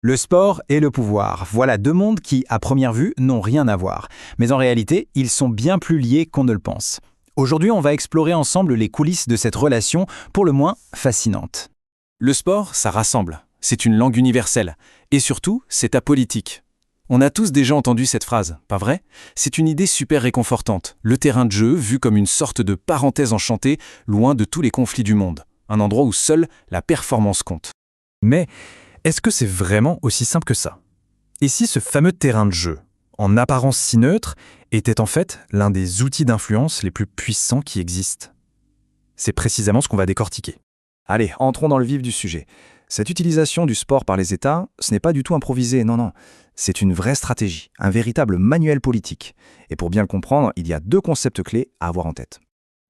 Le sport et le pouvoir, voilà deux mondes qui, à première vue, n'ont rien à voir. Mais en réalité, ils sont bien plus liés qu'on ne le pense. Aujourd'hui, on va explorer ensemble les coulisses de cette relation, pour le moins fascinante. Le sport, ça rassemble. C'est une langue universelle. Et surtout, c'est apolitique. On a tous déjà entendu cette phrase, pas vrai? C'est une idée super réconfortante. Le terrain de jeu, vu comme une sorte de parenthèse enchantée, loin de tous les conflits du monde. Un endroit où seule la performance compte. Mais est-ce que c'est vraiment aussi simple que ça? Et si ce fameux terrain de jeu, en apparence si neutre, était en fait l'un des outils d'influence les plus puissants qui existent? C'est précisément ce qu'on va décortiquer. Allez, entrons dans le vif du sujet. Cette utilisation du sport par les États, ce n'est pas du tout improvisé, non. C'est une vraie stratégie, un véritable manuel politique. Et pour bien le comprendre, il y a deux concepts clés à avoir en tête.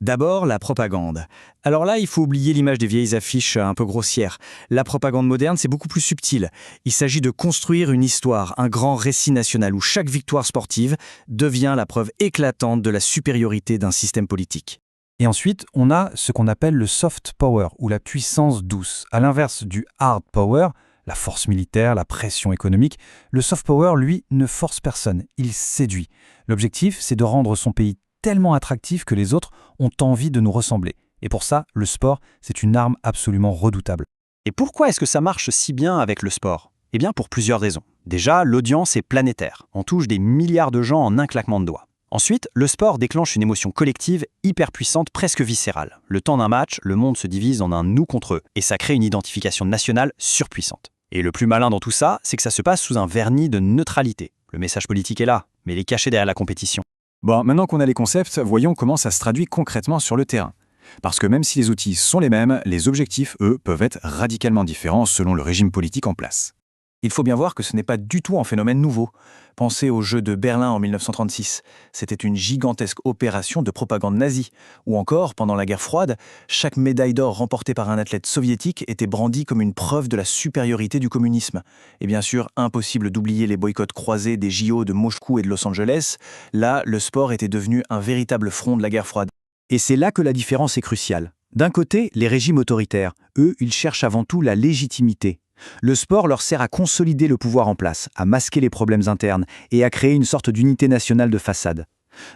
D'abord, la propagande. Alors là, il faut oublier l'image des vieilles affiches un peu grossières. La propagande moderne, c'est beaucoup plus subtil. Il s'agit de construire une histoire, un grand récit national où chaque victoire sportive devient la preuve éclatante de la supériorité d'un système politique. Et ensuite, on a ce qu'on appelle le soft power, ou la puissance douce. À l'inverse du hard power, la force militaire, la pression économique, le soft power, lui, ne force personne, il séduit. L'objectif, c'est de rendre son pays tellement attractif que les autres ont envie de nous ressembler. Et pour ça, le sport, c'est une arme absolument redoutable. Et pourquoi est-ce que ça marche si bien avec le sport? Eh bien, pour plusieurs raisons. Déjà, l'audience est planétaire. On touche des milliards de gens en un claquement de doigts. Ensuite, le sport déclenche une émotion collective hyper puissante, presque viscérale. Le temps d'un match, le monde se divise en un nous contre eux, et ça crée une identification nationale surpuissante. Et le plus malin dans tout ça, c'est que ça se passe sous un vernis de neutralité. Le message politique est là, mais il est caché derrière la compétition. Bon, maintenant qu'on a les concepts, voyons comment ça se traduit concrètement sur le terrain. Parce que même si les outils sont les mêmes, les objectifs, eux, peuvent être radicalement différents selon le régime politique en place. Il faut bien voir que ce n'est pas du tout un phénomène nouveau. Pensez aux Jeux de Berlin en 1936. C'était une gigantesque opération de propagande nazie. Ou encore, pendant la guerre froide, chaque médaille d'or remportée par un athlète soviétique était brandie comme une preuve de la supériorité du communisme. Et bien sûr, impossible d'oublier les boycotts croisés des JO de Moscou et de Los Angeles. Là, le sport était devenu un véritable front de la guerre froide. Et c'est là que la différence est cruciale. D'un côté, les régimes autoritaires, eux, ils cherchent avant tout la légitimité. Le sport leur sert à consolider le pouvoir en place, à masquer les problèmes internes et à créer une sorte d'unité nationale de façade.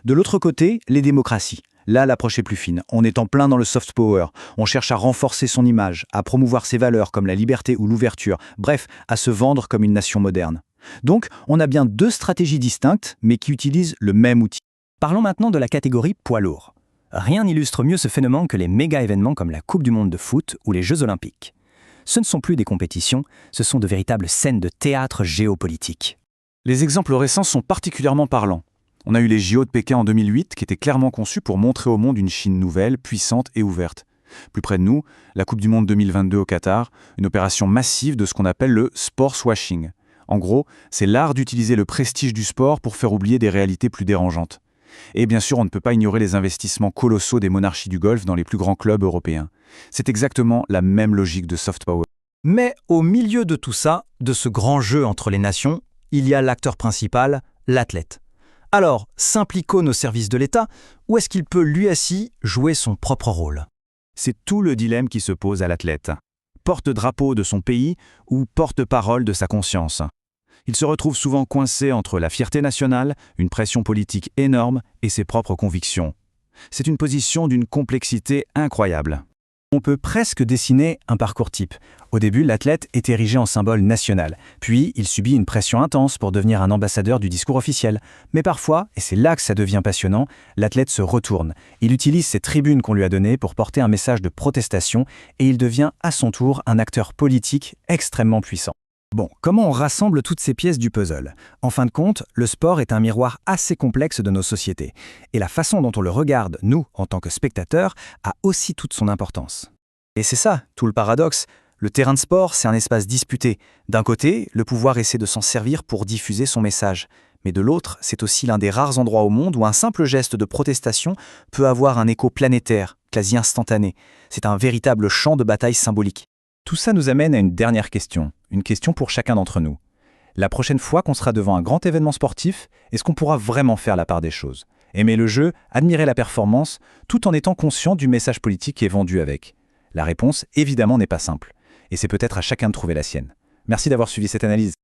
De l'autre côté, les démocraties. Là, l'approche est plus fine. On est en plein dans le soft power. On cherche à renforcer son image, à promouvoir ses valeurs comme la liberté ou l'ouverture, bref, à se vendre comme une nation moderne. Donc, on a bien deux stratégies distinctes, mais qui utilisent le même outil. Parlons maintenant de la catégorie poids lourd. Rien n'illustre mieux ce phénomène que les méga-événements comme la Coupe du monde de foot ou les Jeux olympiques. Ce ne sont plus des compétitions, ce sont de véritables scènes de théâtre géopolitique. Les exemples récents sont particulièrement parlants. On a eu les JO de Pékin en 2008 qui étaient clairement conçus pour montrer au monde une Chine nouvelle, puissante et ouverte. Plus près de nous, la Coupe du monde 2022 au Qatar, une opération massive de ce qu'on appelle le sportswashing. En gros, c'est l'art d'utiliser le prestige du sport pour faire oublier des réalités plus dérangeantes. Et bien sûr, on ne peut pas ignorer les investissements colossaux des monarchies du Golfe dans les plus grands clubs européens. C'est exactement la même logique de soft power. Mais au milieu de tout ça, de ce grand jeu entre les nations, il y a l'acteur principal, l'athlète. Alors, s'implique-t-il au service de l'État, ou est-ce qu'il peut lui aussi jouer son propre rôle? C'est tout le dilemme qui se pose à l'athlète. Porte-drapeau de son pays ou porte-parole de sa conscience. Il se retrouve souvent coincé entre la fierté nationale, une pression politique énorme et ses propres convictions. C'est une position d'une complexité incroyable. On peut presque dessiner un parcours type. Au début, l'athlète est érigé en symbole national. Puis, il subit une pression intense pour devenir un ambassadeur du discours officiel. Mais parfois, et c'est là que ça devient passionnant, l'athlète se retourne. Il utilise ces tribunes qu'on lui a données pour porter un message de protestation et il devient à son tour un acteur politique extrêmement puissant. Bon, comment on rassemble toutes ces pièces du puzzle? En fin de compte, le sport est un miroir assez complexe de nos sociétés. Et la façon dont on le regarde, nous, en tant que spectateurs, a aussi toute son importance. Et c'est ça, tout le paradoxe. Le terrain de sport, c'est un espace disputé. D'un côté, le pouvoir essaie de s'en servir pour diffuser son message. Mais de l'autre, c'est aussi l'un des rares endroits au monde où un simple geste de protestation peut avoir un écho planétaire, quasi instantané. C'est un véritable champ de bataille symbolique. Tout ça nous amène à une dernière question, une question pour chacun d'entre nous. La prochaine fois qu'on sera devant un grand événement sportif, est-ce qu'on pourra vraiment faire la part des choses? Aimer le jeu, admirer la performance, tout en étant conscient du message politique qui est vendu avec? La réponse, évidemment, n'est pas simple. Et c'est peut-être à chacun de trouver la sienne. Merci d'avoir suivi cette analyse.